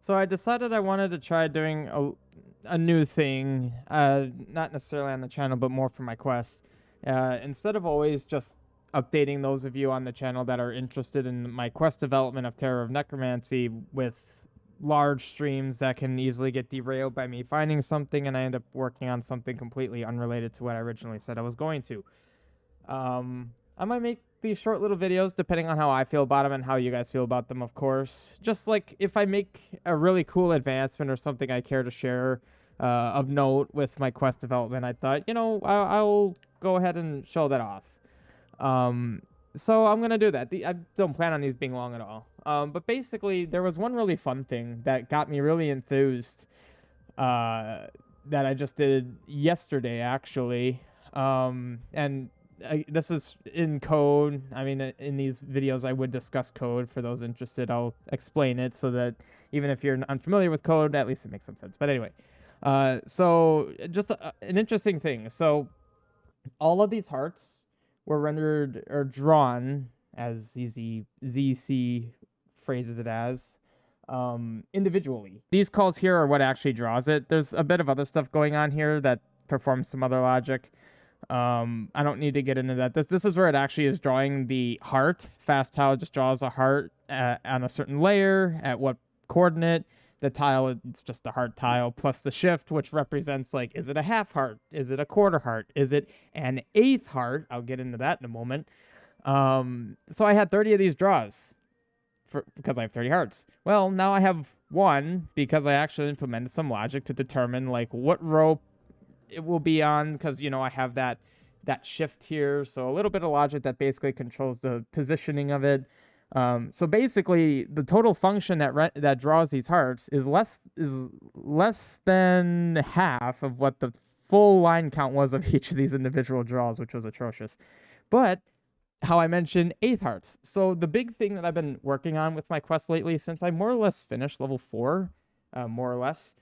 So I decided I wanted to try doing a new thing, not necessarily on the channel, but more for my quest. Instead of always just updating those of you on the channel that are interested in my quest development of Terror of Necromancy with large streams that can easily get derailed by me finding something and I end up working on something completely unrelated to what I originally said I was going to. I might make these short little videos depending on how I feel about them and how you guys feel about them, of course. Just like if I make a really cool advancement or something I care to share of note with my quest development, I thought, I'll go ahead and show that off. So I'm going to do that. I don't plan on these being long at all. But basically, there was one really fun thing that got me really enthused that I just did yesterday, actually. And this is in code. I mean, in these videos, I would discuss code. For those interested, I'll explain it so that even if you're unfamiliar with code, at least it makes some sense. But anyway, so just an interesting thing. So all of these hearts were rendered or drawn, as ZC phrases it as, individually. These calls here are what actually draws it. There's a bit of other stuff going on here that performs some other logic. I don't need to get into that. This is where it actually is drawing the heart. Fast tile just draws a heart on a certain layer at what coordinate. The tile, it's just the heart tile plus the shift, which represents, like, is it a half heart? Is it a quarter heart? Is it an eighth heart? I'll get into that in a moment. So I had 30 of these draws because I have 30 hearts. Well, now I have one because I actually implemented some logic to determine, like, what row it will be on, because I have that shift here, so a little bit of logic that basically controls the positioning of it. So basically, the total function that draws these hearts is less than half of what the full line count was of each of these individual draws, which was atrocious. But how I mentioned eighth hearts. So the big thing that I've been working on with my quest lately, since I more or less finished level 4, more or less,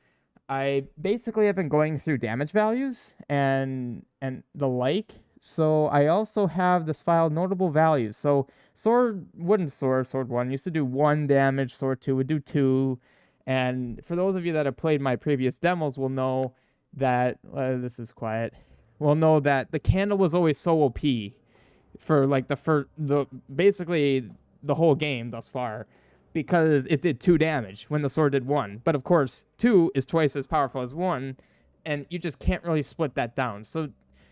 I basically have been going through damage values and the like. So I also have this file notable values. So wooden sword 1 used to do 1 damage, sword 2 would do 2. And for those of you that have played my previous demos will know that, this is quiet, will know that the candle was always so OP for like basically the whole game thus far, because it did 2 damage when the sword did 1. But of course, 2 is twice as powerful as 1, and you just can't really split that down. So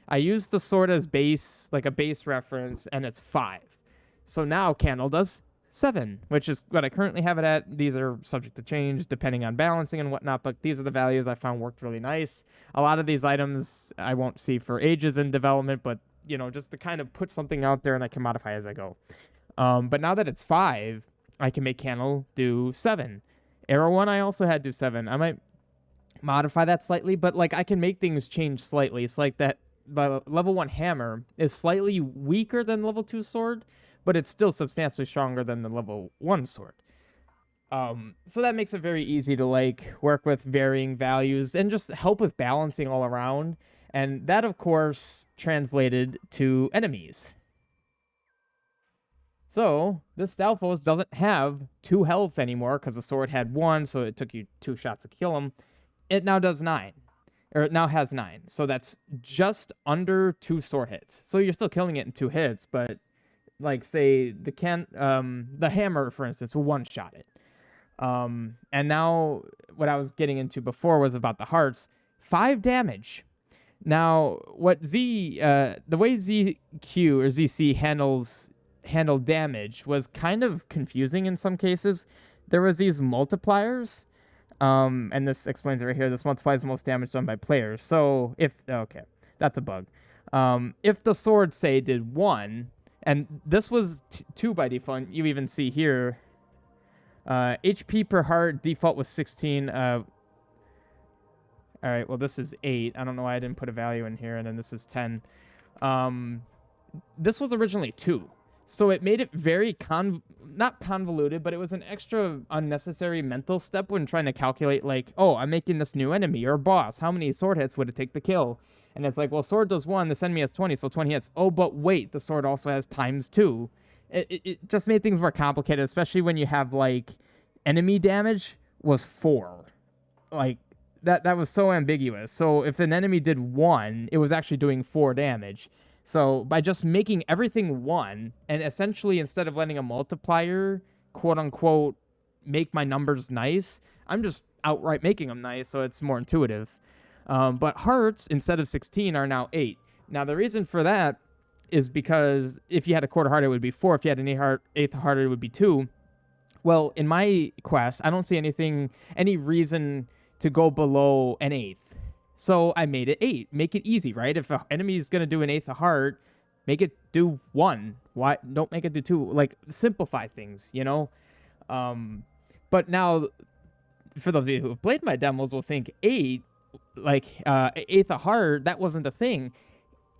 I used the sword as base, like a base reference, and it's 5. So now candle does 7, which is what I currently have it at. These are subject to change depending on balancing and whatnot, but these are the values I found worked really nice. A lot of these items I won't see for ages in development, but just to kind of put something out there and I can modify as I go. But now that it's 5, I can make candle do 7. Arrow 1 I also had do 7. I might modify that slightly, but like I can make things change slightly. It's like that the level 1 hammer is slightly weaker than level 2 sword, but it's still substantially stronger than the level 1 sword. So that makes it very easy to like work with varying values and just help with balancing all around. And that, of course, translated to enemies. So this Stalfos doesn't have 2 health anymore because the sword had 1, so it took you 2 shots to kill him. It now does 9. Or it now has 9. So that's just under 2 sword hits. So you're still killing it in 2 hits, but like say the hammer, for instance, will 1-shot it. And now what I was getting into before was about the hearts. 5 damage. Now what the way ZQ or ZC handled damage was kind of confusing in some cases. There was these multipliers. And this explains it right here. This multiplies the most damage done by players. So okay, that's a bug. If the sword, say, did 1, and this was 2 by default, you even see here, HP per heart default was 16. All right, well, this is 8. I don't know why I didn't put a value in here, and then this is 10. This was originally 2. So it made it very not convoluted, but it was an extra unnecessary mental step when trying to calculate, like, oh, I'm making this new enemy or boss. How many sword hits would it take to kill? And it's like, well, sword does 1, this enemy has 20, so 20 hits. Oh, but wait, the sword also has ×2. It just made things more complicated, especially when you have, like, enemy damage was 4. Like, that was so ambiguous. So if an enemy did 1, it was actually doing 4 damage. So by just making everything 1, and essentially instead of letting a multiplier, quote unquote, make my numbers nice, I'm just outright making them nice, so it's more intuitive. But hearts, instead of 16, are now 8. Now, the reason for that is because if you had a quarter heart, it would be 4. If you had an eighth heart, it would be 2. Well, in my quest, I don't see any reason to go below an 8th. So I made it 8. Make it easy, right? If an enemy is going to do an 8th heart, make it do 1. Why don't make it do 2? Like, simplify things, you know? But now, for those of you who have played my demos, will think 8, like 8th heart, that wasn't a thing.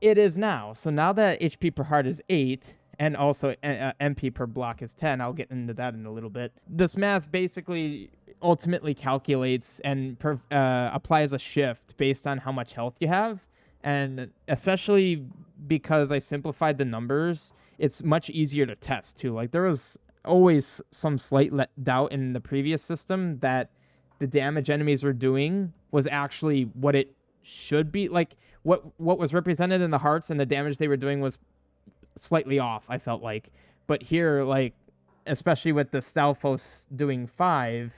It is now. So now that HP per heart is 8, and also MP per block is 10, I'll get into that in a little bit. This math basically ultimately calculates and applies a shift based on how much health you have. And especially because I simplified the numbers, it's much easier to test too. Like, there was always some slight doubt in the previous system that the damage enemies were doing was actually what it should be. Like, what was represented in the hearts and the damage they were doing was slightly off, I felt like. But here, like, especially with the Stalfos doing 5,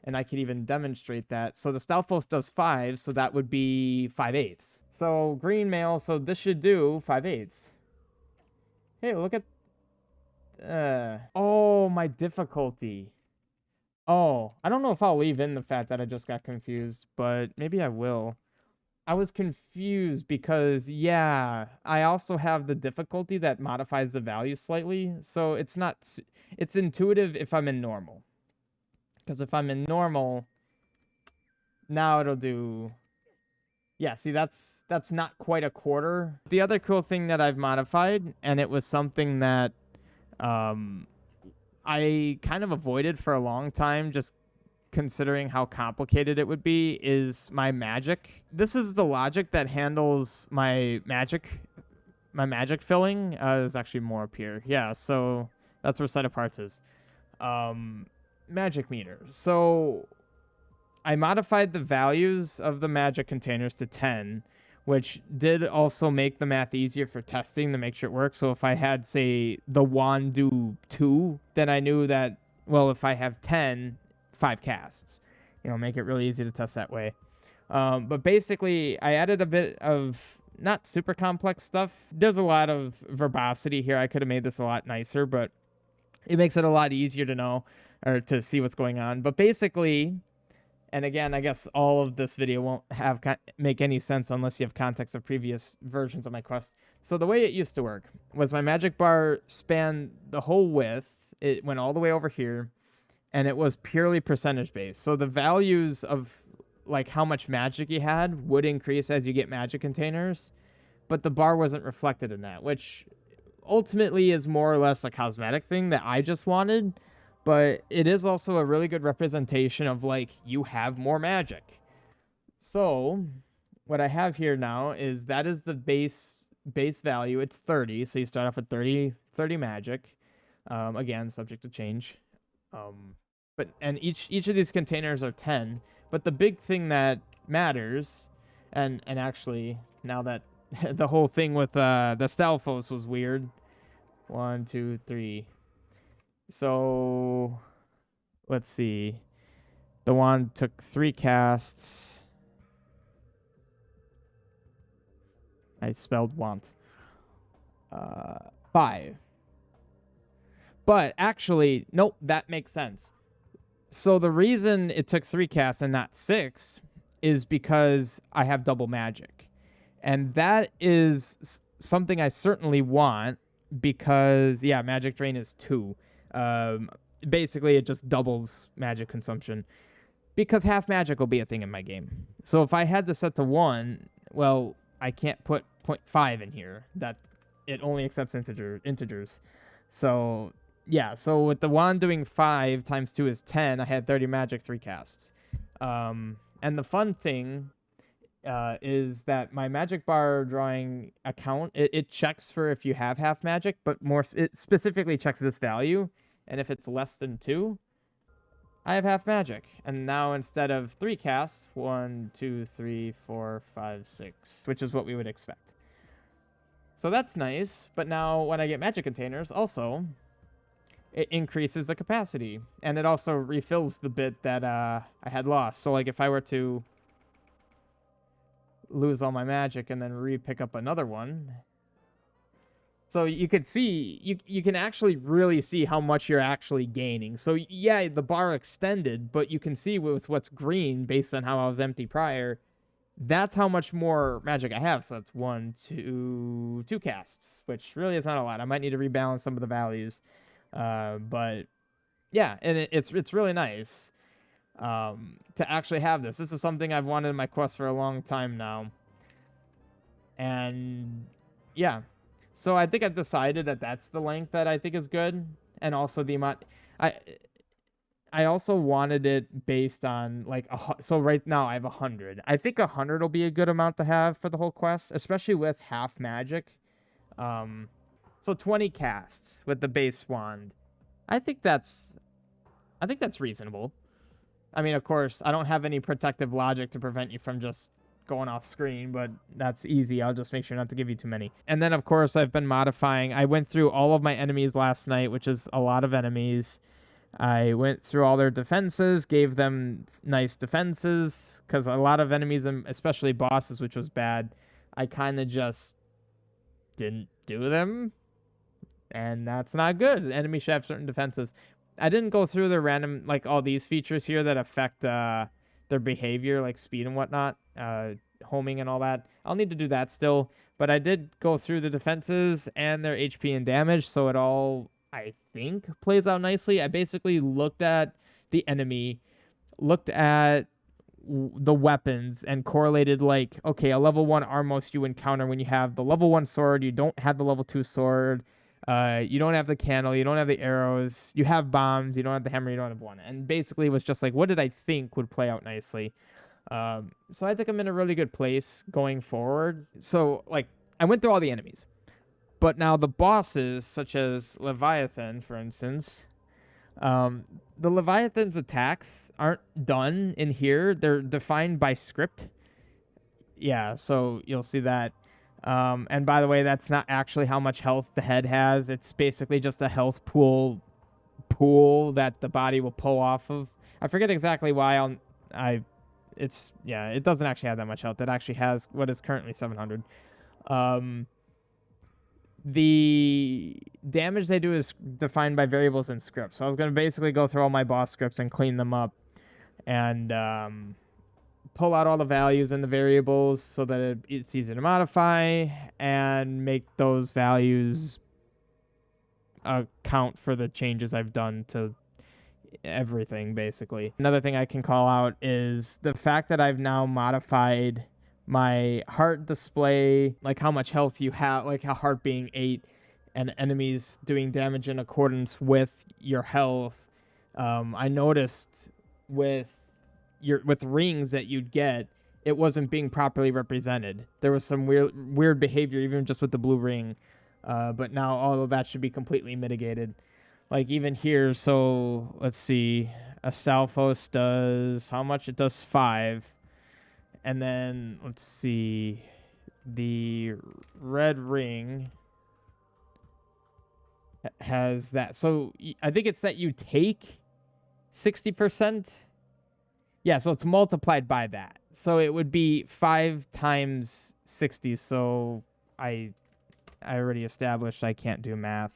and I could even demonstrate that. So the Stalfos does 5, so that would be 5/8. So green mail, so this should do 5/8. Hey, look at... oh, my difficulty. Oh, I don't know if I'll leave in the fact that I just got confused, but maybe I will. I was confused because, yeah, I also have the difficulty that modifies the value slightly. So it's intuitive if I'm in normal. Because if I'm in normal, now it'll do... Yeah, see, that's not quite a quarter. The other cool thing that I've modified, and it was something that I kind of avoided for a long time, just considering how complicated it would be, is my magic. This is the logic that handles my magic filling. There's actually more up here. Yeah, so that's where site of parts is. Magic meter. So I modified the values of the magic containers to 10, which did also make the math easier for testing to make sure it works. So if I had, say, the wand do 2, then I knew that, well, if I have 10, 5 casts, make it really easy to test that way. But basically, I added a bit of not super complex stuff. There's a lot of verbosity here. I could have made this a lot nicer, but it makes it a lot easier to know or to see what's going on. But basically, and again, I guess all of this video won't make any sense unless you have context of previous versions of my quest. So the way it used to work was my magic bar spanned the whole width. It went all the way over here, and it was purely percentage based. So the values of like how much magic you had would increase as you get magic containers, but the bar wasn't reflected in that, which ultimately is more or less a cosmetic thing that I just wanted, but it is also a really good representation of like you have more magic. So what I have here now is that is the base value. It's 30, so you start off with 30 magic. Again, subject to change. And each of these containers are 10. But the big thing that matters, and actually now that the whole thing with the Stalfos was weird. 1, 2, 3. So let's see. The wand took 3 casts. I spelled want. 5. But actually, nope, that makes sense. So the reason it took 3 casts and not 6 is because I have double magic. And that is something I certainly want because, yeah, magic drain is 2. Basically, it just doubles magic consumption because half magic will be a thing in my game. So if I had this set to 1, well, I can't put 0.5 in here. That it only accepts integers. So yeah, so with the wand doing 5 times 2 is 10, I had 30 magic, 3 casts. And the fun thing is that my magic bar drawing account, it checks for if you have half magic, but it specifically checks this value. And if it's less than 2, I have half magic. And now instead of 3 casts, 1, 2, 3, 4, 5, 6, which is what we would expect. So that's nice, but now when I get magic containers, also, it increases the capacity. And it also refills the bit that I had lost. So, like, if I were to lose all my magic and then re-pick up another one... So you could see, you can actually really see how much you're actually gaining. So yeah, the bar extended, but you can see with what's green based on how I was empty prior, that's how much more magic I have. So that's 1, 2 casts, which really is not a lot. I might need to rebalance some of the values. But yeah, and it's really nice to actually have this. This is something I've wanted in my quest for a long time now. And yeah. So I think I've decided that that's the length that I think is good, and also the amount. I also wanted it based on like so right now I have 100. I think 100 will be a good amount to have for the whole quest, especially with half magic. So 20 casts with the base wand. I think that's reasonable. I mean, of course, I don't have any protective logic to prevent you from just going off screen, but that's easy. I'll just make sure not to give you too many. And then of course I've been modifying. I went through all of my enemies last night, which is a lot of enemies. I went through all their defenses, gave them nice defenses, because a lot of enemies, especially bosses, which was bad, I kind of just didn't do them, and that's not good. Enemies should have certain defenses. I didn't go through the random, like all these features here that affect their behavior, like speed and whatnot, homing and all that. I'll need to do that still, but I did go through the defenses and their HP and damage, so it all, I think, plays out nicely. I basically looked at the enemy, looked at the weapons, and correlated, like, okay, a level 1 Armos you encounter when you have the level 1 sword, you don't have the level 2 sword, you don't have the candle, you don't have the arrows, you have bombs, you don't have the hammer, you don't have one. And basically it was just like, what did I think would play out nicely? So I think I'm in a really good place going forward. So, like, I went through all the enemies, but now the bosses, such as Leviathan, for instance, the Leviathan's attacks aren't done in here. They're defined by script. Yeah, so you'll see that. And by the way, that's not actually how much health the head has. It's basically just a health pool that the body will pull off of. I forget exactly why it doesn't actually have that much health. It actually has what is currently 700. The damage they do is defined by variables and scripts. So I was going to basically go through all my boss scripts and clean them up and pull out all the values and the variables so that it's easy to modify and make those values account for the changes I've done to everything, basically. Another thing I can call out is the fact that I've now modified my heart display, like how much health you have, like how heart being 8 and enemies doing damage in accordance with your health. I noticed with rings that you'd get, it wasn't being properly represented. There was some weird behavior even just with the blue ring, but now all of that should be completely mitigated. Like even here, so let's see, Astolfos does how much? It does 5. And then let's see, the red ring has that. So I think it's that you take 60%. Yeah, so it's multiplied by that. So it would be 5 times 60. So I already established I can't do math.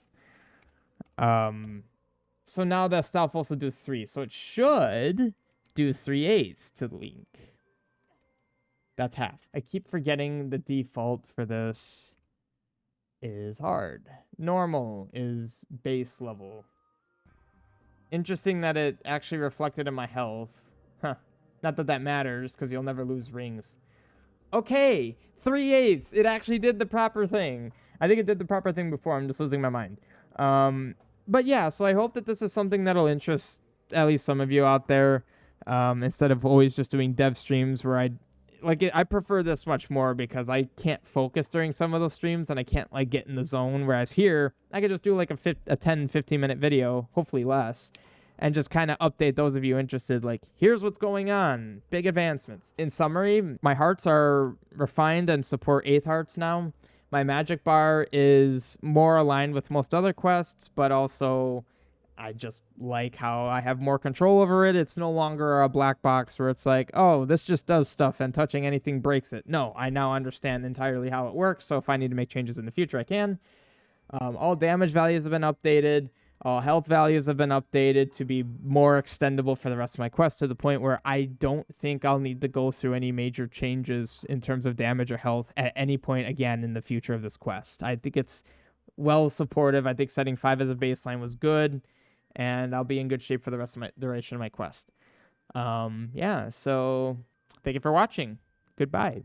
So now the Astolfos also do 3. So it should do 3/8 to Link. That's half. I keep forgetting the default for this is hard. Normal is base level. Interesting that it actually reflected in my health. Huh. Not that that matters, because you'll never lose rings. Okay, 3/8. It actually did the proper thing. I think it did the proper thing before. I'm just losing my mind. But yeah, so I hope that this is something that'll interest at least some of you out there. Instead of always just doing dev streams where I prefer this much more because I can't focus during some of those streams and I can't like get in the zone. Whereas here, I could just do like a 10, 15 minute video, hopefully less, and just kind of update those of you interested, like, here's what's going on, big advancements. In summary, my hearts are refined and support 8th hearts now. My magic bar is more aligned with most other quests, but also I just like how I have more control over it. It's no longer a black box where it's like, oh, this just does stuff and touching anything breaks it. No, I now understand entirely how it works, so if I need to make changes in the future, I can. All damage values have been updated. All health values have been updated to be more extendable for the rest of my quest, to the point where I don't think I'll need to go through any major changes in terms of damage or health at any point again in the future of this quest. I think it's well supportive. I think setting 5 as a baseline was good, and I'll be in good shape for the rest of my duration of my quest. Yeah, so thank you for watching. Goodbye.